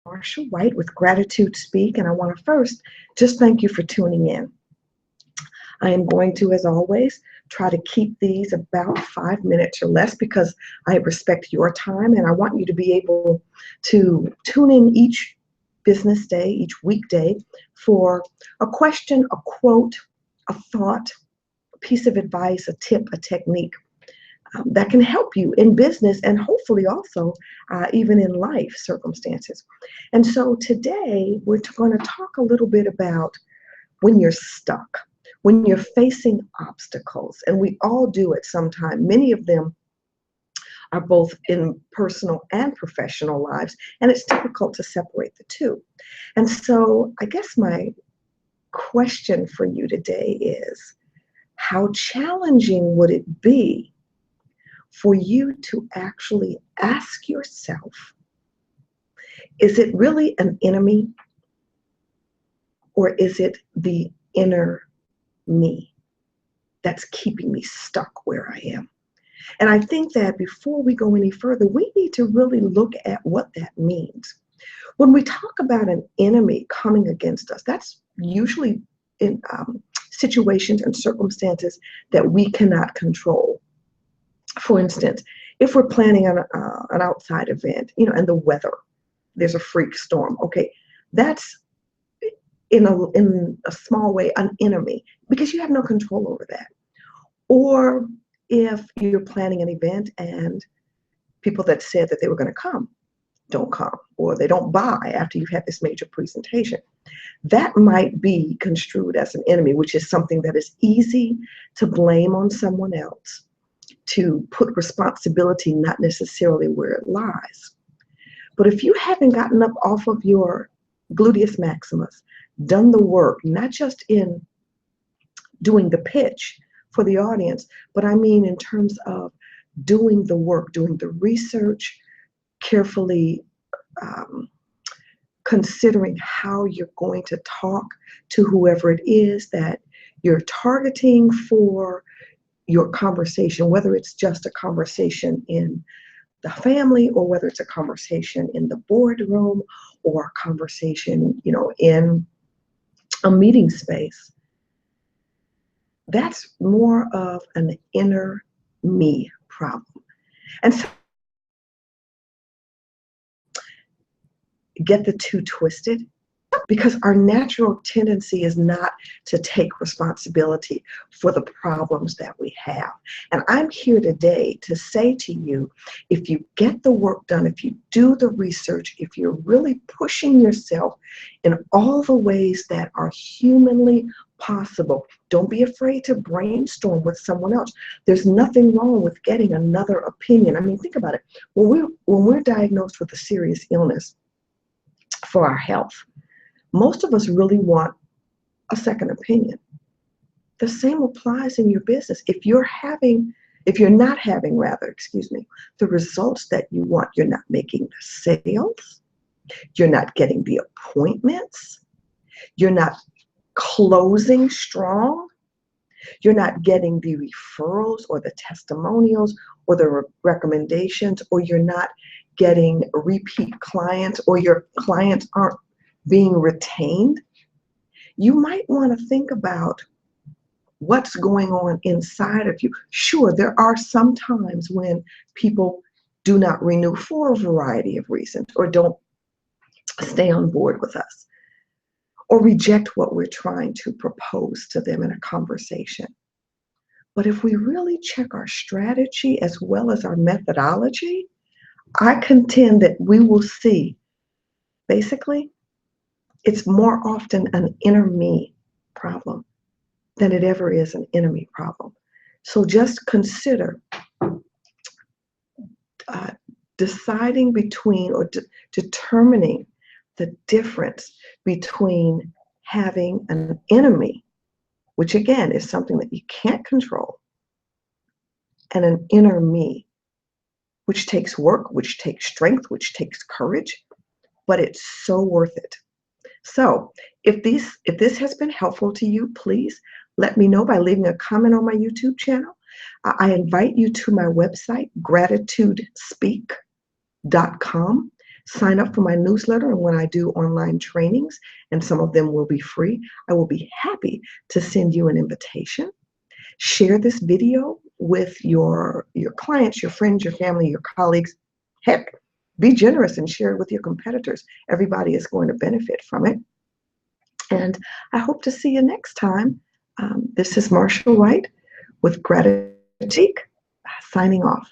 Marshall White with Gratitude Speak, and I want to first just thank you for tuning in. I am going to, as always, try to keep these about 5 minutes or less because I respect your time and I want you to be able to tune in each business day, each weekday for a question, a quote, a thought, a piece of advice, a tip, a technique that can help you in business and hopefully also even in life circumstances. And so today we're going to talk a little bit about when you're stuck, when you're facing obstacles, and we all do it sometime. Many of them are both in personal and professional lives, and it's difficult to separate the two. And so I guess my question for you today is, how challenging would it be for you to actually ask yourself, is it really an enemy, or is it the inner me that's keeping me stuck where I am? And I think that before we go any further, we need to really look at what that means. When we talk about an enemy coming against us, that's usually in situations and circumstances that we cannot control. For instance, if we're planning on an outside event, and the weather, there's a freak storm. Okay, that's in a small way an enemy because you have no control over that. Or if you're planning an event and people that said that they were going to come don't come, or they don't buy after you've had this major presentation, that might be construed as an enemy, which is something that is easy to blame on someone else, to put responsibility not necessarily where it lies. But if you haven't gotten up off of your gluteus maximus, done the work, not just in doing the pitch for the audience, but I mean in terms of doing the work, doing the research, carefully considering how you're going to talk to whoever it is that you're targeting for your conversation, whether it's just a conversation in the family or whether it's a conversation in the boardroom or a conversation, in a meeting space. That's more of an inner me problem. And so get the two twisted, because our natural tendency is not to take responsibility for the problems that we have. And I'm here today to say to you, if you get the work done, if you do the research, if you're really pushing yourself in all the ways that are humanly possible, don't be afraid to brainstorm with someone else. There's nothing wrong with getting another opinion. I mean, think about it. When we're diagnosed with a serious illness for our health, most of us really want a second opinion. The same applies in your business. If you're not having the results that you want, you're not making the sales, you're not getting the appointments, you're not closing strong, you're not getting the referrals or the testimonials or the recommendations, or you're not getting repeat clients, or your clients aren't being retained, you might want to think about what's going on inside of you. Sure, there are some times when people do not renew for a variety of reasons, or don't stay on board with us, or reject what we're trying to propose to them in a conversation. But if we really check our strategy as well as our methodology, I contend that we will see, basically, it's more often an inner me problem than it ever is an enemy problem. So just consider deciding between or determining the difference between having an enemy, which again is something that you can't control, and an inner me, which takes work, which takes strength, which takes courage, but it's so worth it. So if this has been helpful to you, please let me know by leaving a comment on my YouTube channel. I invite you to my website, GratitudeSpeak.com. sign up for my newsletter, and when I do online trainings, and some of them will be free, I will be happy to send you an invitation. Share this video with your clients, your friends, your family, your colleagues. Heck, be generous and share it with your competitors. Everybody is going to benefit from it. And I hope to see you next time. This is Marshall Wright with GratitudeSpeak, signing off.